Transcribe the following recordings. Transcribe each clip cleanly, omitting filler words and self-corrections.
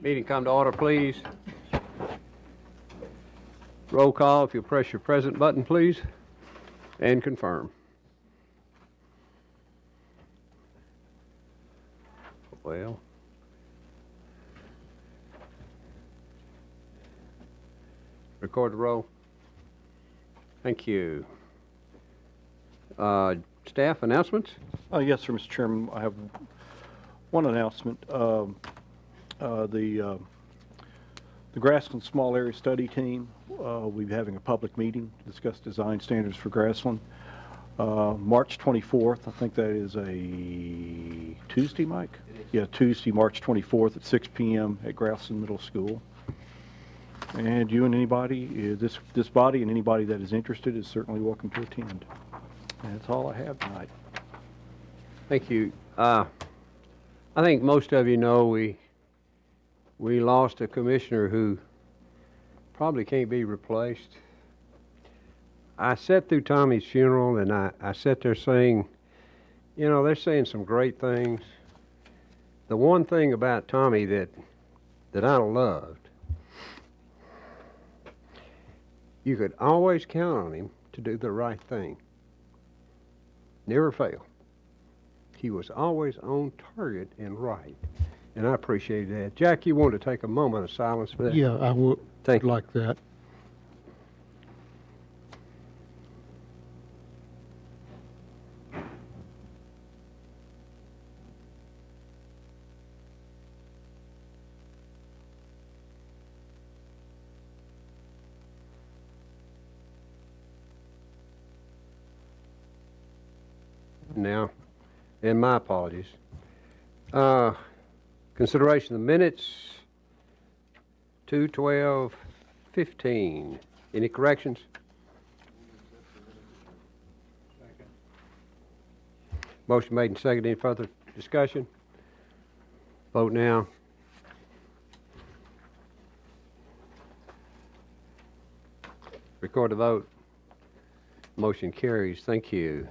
Meeting come to order, please. Roll call, if you'll press your present button, please, and confirm. Well, record the roll. Thank you. Staff announcements? Yes, sir, Mr. Chairman. I have one announcement. The Grassland Small Area Study Team will be having a public meeting to discuss design standards for Grassland. March 24th, I think that is a Tuesday, Mike? Yeah, Tuesday, March 24th at 6 p.m. at Grassland Middle School. And you and anybody, this body and anybody that is interested is certainly welcome to attend. And that's all I have tonight. Thank you. I think most of you know we lost a commissioner who probably can't be replaced. I sat through Tommy's funeral and I sat there saying, you know, they're saying some great things. The one thing about Tommy that I loved, you could always count on him to do the right thing. Never fail. He was always on target and right. And I appreciate that. Jack, you want to take a moment of silence for that? Yeah, I would like that. Now, and my apologies. Consideration of the minutes, 2/12/15. Any corrections? Motion made and seconded. Any further discussion? Vote now. Record the vote. Motion carries. Thank you.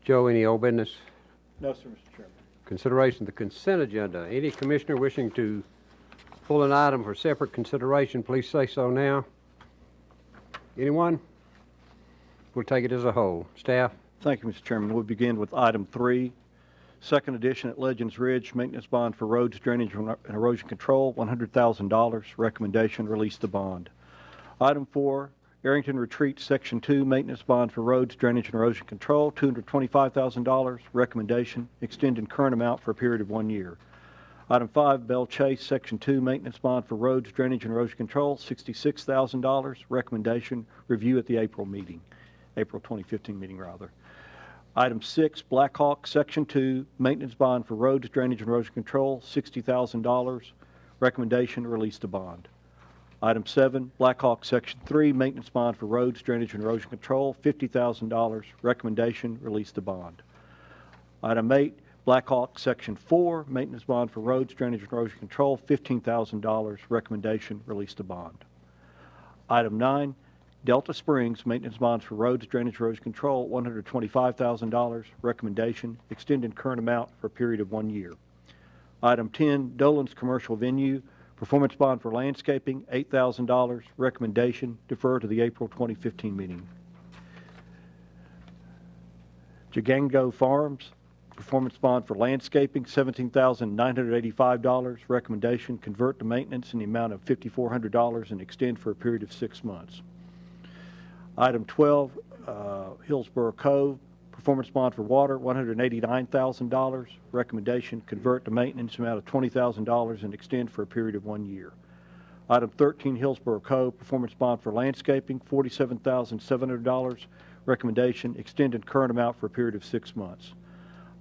Joe, any old business? No, sir, Mr. Chairman. Consideration of the consent agenda. Any commissioner wishing to pull an item for separate consideration, please say so now. Anyone? We'll take it as a whole. Staff? Thank you, Mr. Chairman. We'll begin with item 3, second edition at Legends Ridge, maintenance bond for roads, drainage, and erosion control, $100,000. Recommendation, release the bond. Item 4, Arrington Retreat, Section 2, maintenance bond for roads, drainage, and erosion control, $225,000. Recommendation, extend in current amount for a period of 1 year. Item 5, Bell Chase, Section 2, maintenance bond for roads, drainage, and erosion control, $66,000. Recommendation, review at the April 2015 meeting, rather. Item 6, Blackhawk, Section 2, maintenance bond for roads, drainage, and erosion control, $60,000. Recommendation, release the bond. Item 7, Blackhawk Section 3, maintenance bond for roads, drainage, and erosion control, $50,000. Recommendation, release the bond. Item 8, Blackhawk Section 4, maintenance bond for roads, drainage, and erosion control, $15,000. Recommendation, release the bond. Item 9, Delta Springs, maintenance bonds for roads, drainage, and erosion control, $125,000. Recommendation, extend in current amount for a period of 1 year. Item 10, Dolan's Commercial Venue, performance bond for landscaping, $8,000. Recommendation, defer to the April 2015 meeting. Jagango Farms, performance bond for landscaping, $17,985. Recommendation, convert to maintenance in the amount of $5,400 and extend for a period of 6 months. Item 12, Hillsborough Cove, performance bond for water, $189,000. Recommendation, convert to maintenance amount of $20,000 and extend for a period of 1 year. Item 13, Hillsborough Cove, performance bond for landscaping, $47,700. Recommendation, extend in current amount for a period of 6 months.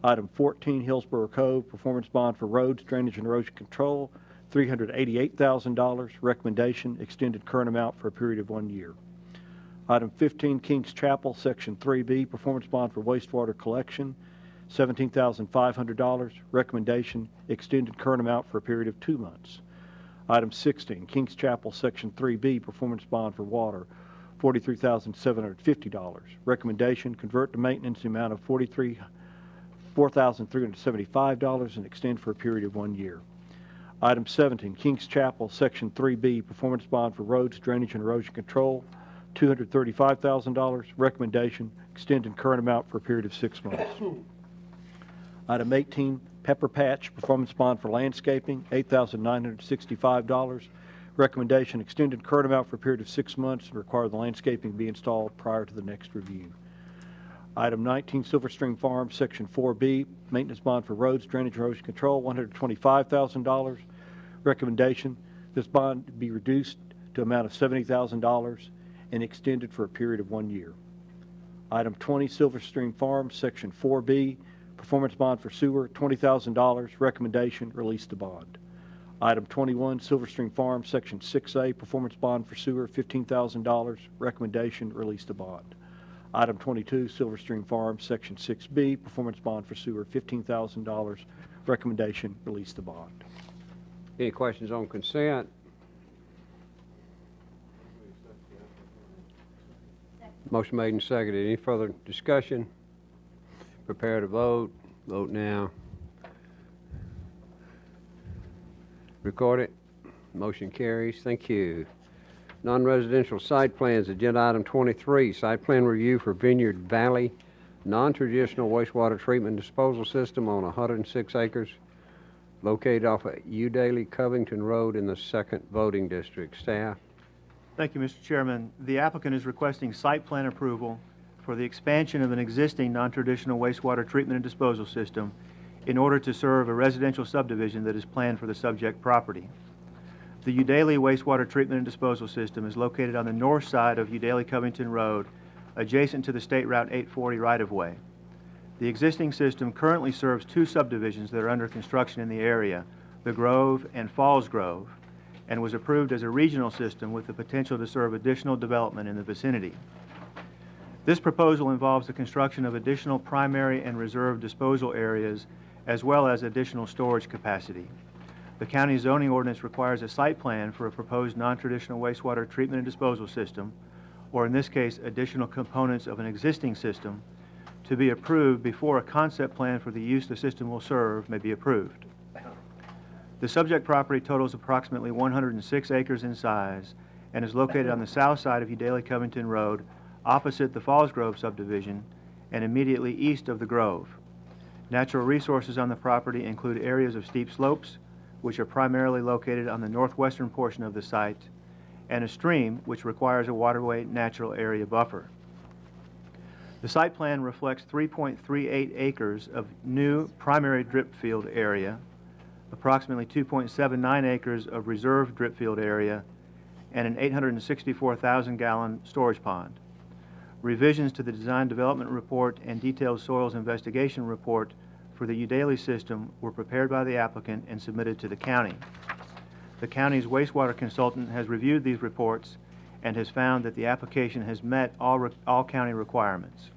Item 14, Hillsborough Cove, performance bond for roads, drainage, and erosion control, $388,000. Recommendation, extend in current amount for a period of 1 year. Item 15, Kings Chapel, Section 3B, performance bond for wastewater collection, $17,500. Recommendation, extended current amount for a period of 2 months. Item 16, Kings Chapel, Section 3B, performance bond for water, $43,750. Recommendation, convert to maintenance the amount of $4,375 and extend for a period of 1 year. Item 17, Kings Chapel, Section 3B, performance bond for roads, drainage, and erosion control, $235,000. Recommendation, extend current amount for a period of 6 months. Item 18, Pepper Patch, performance bond for landscaping, $8,965. Recommendation, extended current amount for a period of 6 months and require the landscaping be installed prior to the next review. Item 19, Silver Stream Farm, Section 4B, maintenance bond for roads, drainage, erosion control, $125,000. Recommendation, this bond be reduced to an amount of $70,000 and extended for a period of 1 year. Item 20, Silver Stream Farm, Section 4B, performance bond for sewer, $20,000. Recommendation, release the bond. Item 21, Silver Stream Farm, Section 6A, performance bond for sewer, $15,000. Recommendation, release the bond. Item 22, Silver Stream Farm, Section 6B, performance bond for sewer, $15,000. Recommendation, release the bond. Any questions on consent? Motion made and seconded. Any further discussion? Prepare to vote. Vote now. Record it. Motion carries. Thank you. Non-residential site plans, agenda item 23, site plan review for Vineyard Valley, non-traditional wastewater treatment disposal system on 106 acres located off of Udaly Covington Road in the 2nd voting district. Staff. Thank you, Mr. Chairman. The applicant is requesting site plan approval for the expansion of an existing non-traditional wastewater treatment and disposal system in order to serve a residential subdivision that is planned for the subject property. The Udaly wastewater treatment and disposal system is located on the north side of Udaly Covington Road, adjacent to the State Route 840 right-of-way. The existing system currently serves 2 subdivisions that are under construction in the area, the Grove and Falls Grove, and was approved as a regional system with the potential to serve additional development in the vicinity. This proposal involves the construction of additional primary and reserve disposal areas as well as additional storage capacity. The county zoning ordinance requires a site plan for a proposed non-traditional wastewater treatment and disposal system, or in this case, additional components of an existing system, to be approved before a concept plan for the use the system will serve may be approved. The subject property totals approximately 106 acres in size and is located on the south side of Udaly Covington Road, opposite the Falls Grove subdivision and immediately east of the Grove. Natural resources on the property include areas of steep slopes, which are primarily located on the northwestern portion of the site, and a stream which requires a waterway natural area buffer. The site plan reflects 3.38 acres of new primary drip field area, approximately 2.79 acres of reserve drip field area, and an 864,000-gallon storage pond. Revisions to the design development report and detailed soils investigation report for the Udaly system were prepared by the applicant and submitted to the county. The county's wastewater consultant has reviewed these reports and has found that the application has met all county requirements.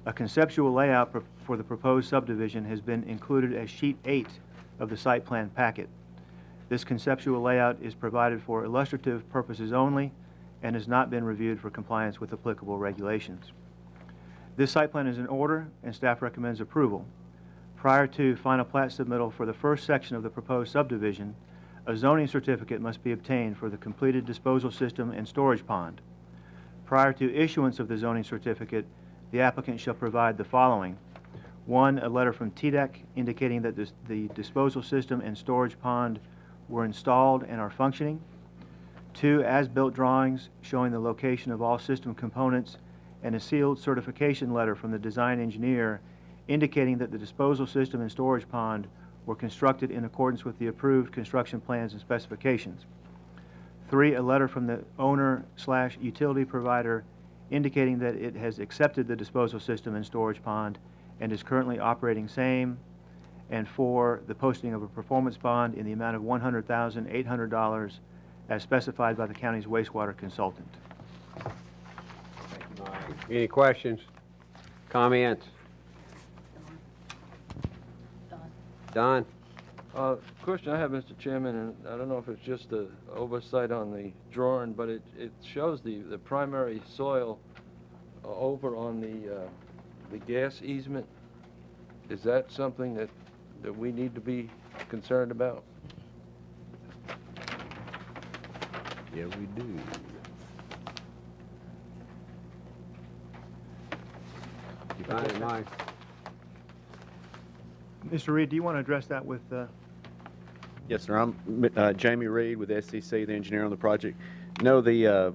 A conceptual layout for the proposed subdivision has been included as Sheet 8 of the site plan packet. This conceptual layout is provided for illustrative purposes only and has not been reviewed for compliance with applicable regulations. This site plan is in order and staff recommends approval. Prior to final plat submittal for the first section of the proposed subdivision, a zoning certificate must be obtained for the completed disposal system and storage pond. Prior to issuance of the zoning certificate, the applicant shall provide the following. 1, a letter from TDEC indicating that the disposal system and storage pond were installed and are functioning. 2, as-built drawings showing the location of all system components, and a sealed certification letter from the design engineer indicating that the disposal system and storage pond were constructed in accordance with the approved construction plans and specifications. 3, a letter from the owner/utility provider indicating that it has accepted the disposal system and storage pond and is currently operating same. And 4, the posting of a performance bond in the amount of $100,800 as specified by the county's wastewater consultant. Any questions? Comments? Don? Question I have, Mr. Chairman, and I don't know if it's just an oversight on the drawing, but it shows the primary soil over on the gas easement. Is that something that we need to be concerned about? Yeah, we do. You find it, Mike? Mr. Reed, do you want to address that with, Yes, sir. I'm Jamie Reed with SCC, the engineer on the project. No, the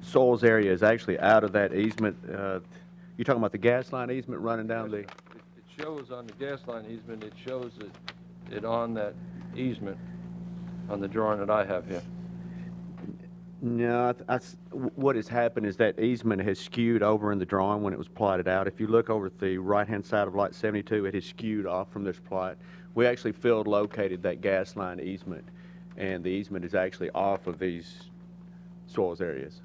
soils area is actually out of that easement. You're talking about the gas line easement running down the... It shows on the gas line easement, it shows it on that easement, on the drawing that I have here. No, what has happened is that easement has skewed over in the drawing when it was plotted out. If you look over at the right-hand side of Lot 72, it has skewed off from this plot. We actually field located that gas line easement, and the easement is actually off of these soils areas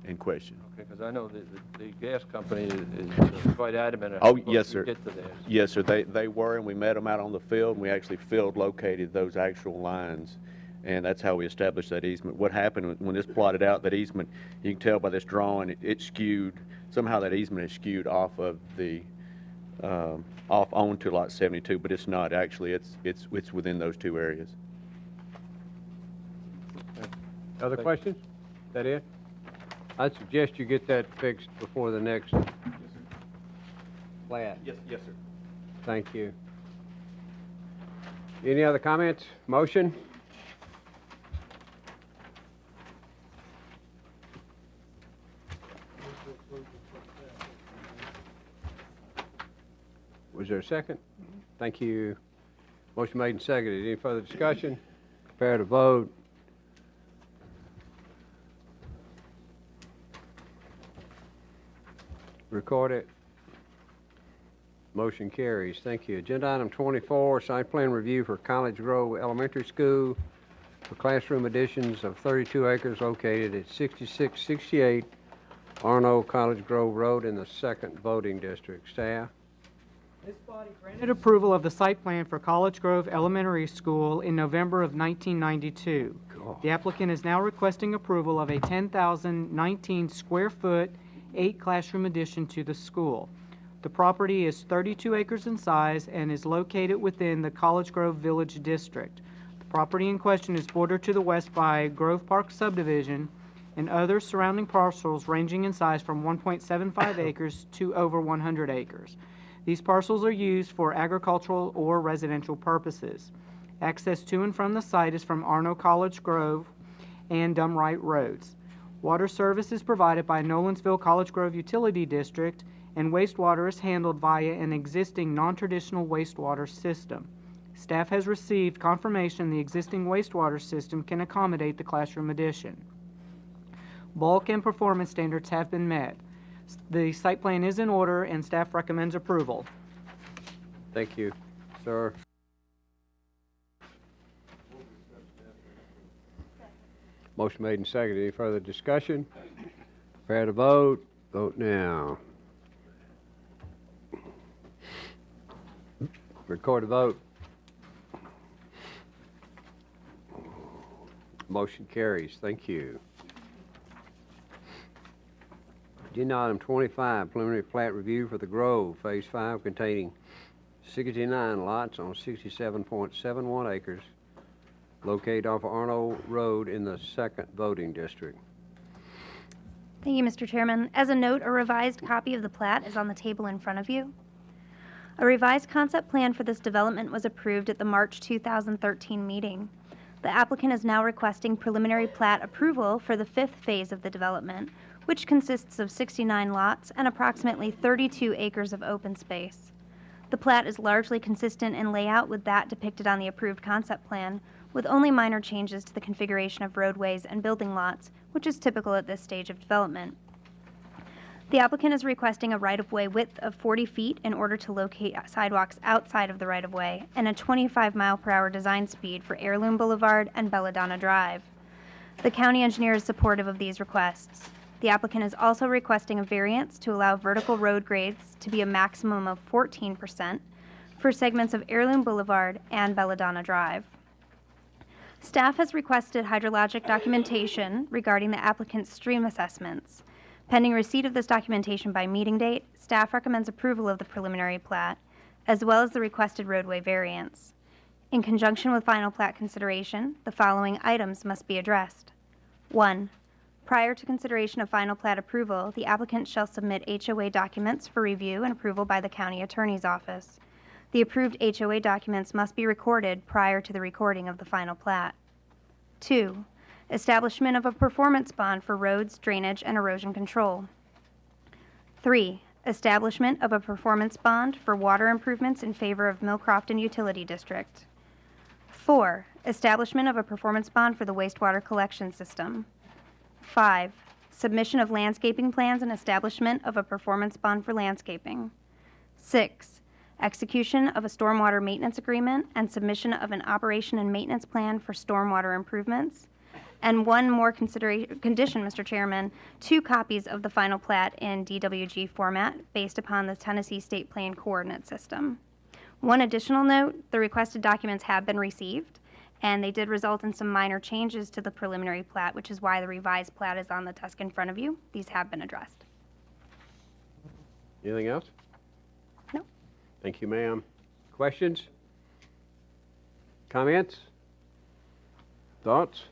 in question. Okay, because I know the gas company is quite adamant. Oh, about yes, to sir. Get to theirs. Yes, sir. They were, and we met them out on the field, and we actually field located those actual lines, and that's how we established that easement. What happened when this plotted out, that easement, you can tell by this drawing, it skewed, somehow that easement is skewed off of the, off onto Lot 72, but it's not. Actually, it's within those two areas. Other questions? Is that it? I'd suggest you get that fixed before the next plat. Yes, sir. Thank you. Any other comments? Motion? Was there a second? Thank you. Motion made and seconded. Any further discussion? Prepare to vote. Record it. Motion carries. Thank you. Agenda item 24, site plan review for College Grove Elementary School for classroom additions of 32 acres located at 6668 Arno College Grove Road in the 2nd Voting District. Staff? This body granted approval of the site plan for College Grove Elementary School in November of 1992. Cool. The applicant is now requesting approval of a 10,019 square foot, 8 classroom addition to the school. The property is 32 acres in size and is located within the College Grove Village District. The property in question is bordered to the west by Grove Park subdivision and other surrounding parcels ranging in size from 1.75 acres to over 100 acres. These parcels are used for agricultural or residential purposes. Access to and from the site is from Arno College Grove and Dumright Roads. Water service is provided by Nolensville College Grove Utility District, and wastewater is handled via an existing non-traditional wastewater system. Staff has received confirmation the existing wastewater system can accommodate the classroom addition. Bulk and performance standards have been met. The site plan is in order and staff recommends approval. Thank you, sir. Motion made and seconded. Any further discussion? Prepare to vote. Vote now. Record the vote. Motion carries. Thank you. Agenda item 25, preliminary plat review for the Grove, Phase 5, containing 69 lots on 67.71 acres, located off Arno Road in the 2nd Voting District. Thank you, Mr. Chairman. As a note, a revised copy of the plat is on the table in front of you. A revised concept plan for this development was approved at the March 2013 meeting. The applicant is now requesting preliminary plat approval for the 5th phase of the development, which consists of 69 lots and approximately 32 acres of open space. The plat is largely consistent in layout with that depicted on the approved concept plan, with only minor changes to the configuration of roadways and building lots, which is typical at this stage of development. The applicant is requesting a right-of-way width of 40 feet in order to locate sidewalks outside of the right-of-way and a 25-mile-per-hour design speed for Heirloom Boulevard and Belladonna Drive. The county engineer is supportive of these requests. The applicant is also requesting a variance to allow vertical road grades to be a maximum of 14% for segments of Heirloom Boulevard and Belladonna Drive. Staff has requested hydrologic documentation regarding the applicant's stream assessments. Pending receipt of this documentation by meeting date, staff recommends approval of the preliminary plat, as well as the requested roadway variance. In conjunction with final plat consideration, the following items must be addressed. 1. Prior to consideration of final plat approval, the applicant shall submit HOA documents for review and approval by the County Attorney's Office. The approved HOA documents must be recorded prior to the recording of the final plat. 2. Establishment of a performance bond for roads, drainage, and erosion control. 3. Establishment of a performance bond for water improvements in favor of Millcrofton Utility District. 4. Establishment of a performance bond for the wastewater collection system. 5. Submission of landscaping plans and establishment of a performance bond for landscaping. 6. Execution of a stormwater maintenance agreement and submission of an operation and maintenance plan for stormwater improvements. And one more condition, Mr. Chairman, 2 copies of the final plat in DWG format based upon the Tennessee State Plan Coordinate System. One additional note, the requested documents have been received, and they did result in some minor changes to the preliminary plat, which is why the revised plat is on the desk in front of you. These have been addressed. Anything else? No. Thank you, ma'am. Questions? Comments? Thoughts?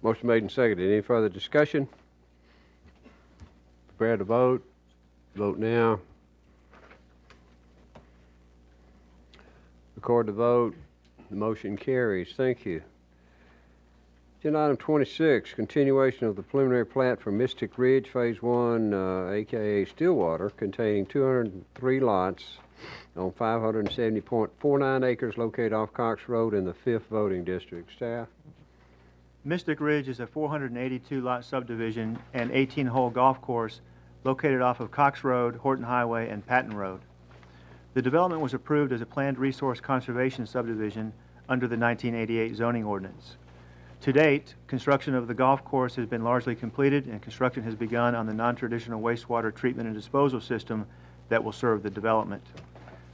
Motion made and seconded. Any further discussion? Prepare to vote. Vote now. Record the vote. The motion carries. Thank you. Agenda item 26, continuation of the preliminary plat for Mystic Ridge Phase 1, aka Stillwater, containing 203 lots on 570.49 acres located off Cox Road in the 5th voting district. Staff? Mystic Ridge is a 482-lot subdivision and 18-hole golf course located off of Cox Road, Horton Highway, and Patton Road. The development was approved as a planned resource conservation subdivision under the 1988 zoning ordinance. To date, construction of the golf course has been largely completed and construction has begun on the non-traditional wastewater treatment and disposal system that will serve the development.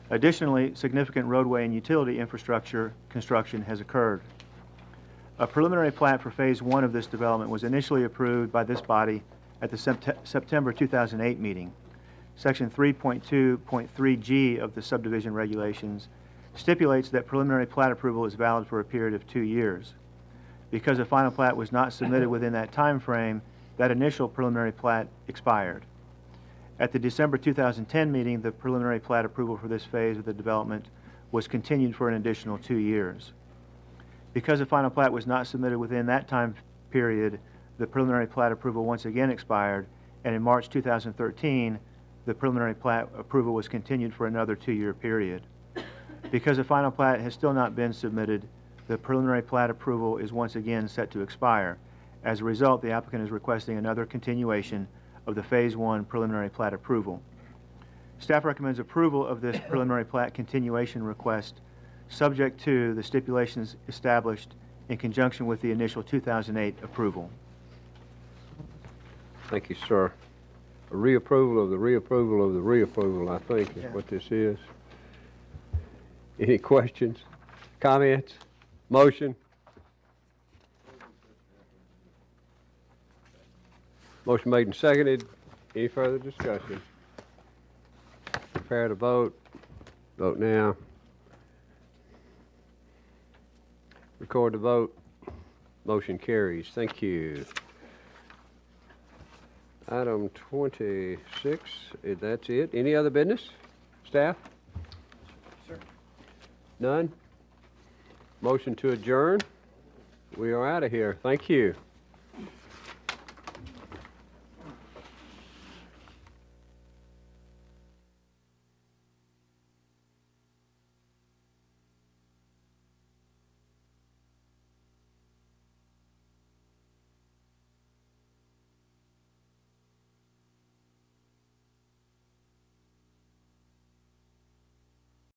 Additionally, significant roadway and utility infrastructure construction has occurred. A preliminary plat for Phase 1 of this development was initially approved by this body at the September 2008 meeting. Section 3.2.3G of the subdivision regulations stipulates that preliminary plat approval is valid for a period of 2 years. Because a final plat was not submitted within that time frame, that initial preliminary plat expired. At the December 2010 meeting, the preliminary plat approval for this phase of the development was continued for an additional 2 years. Because a final plat was not submitted within that time period, the preliminary plat approval once again expired, and in March 2013, the preliminary plat approval was continued for another 2-year period. Because a final plat has still not been submitted, the preliminary plat approval is once again set to expire. As a result, the applicant is requesting another continuation of the Phase 1 preliminary plat approval. Staff recommends approval of this preliminary plat continuation request, subject to the stipulations established in conjunction with the initial 2008 approval. Thank you, sir. A reapproval of the reapproval of the reapproval, I think, is what this is. Any questions, comments, motion? Motion made and seconded. Any further discussion? Prepare to vote. Vote now. Record the vote. Motion carries. Thank you. Item 26, that's it. Any other business? Staff? Sir. None? Motion to adjourn? We are out of here. Thank you.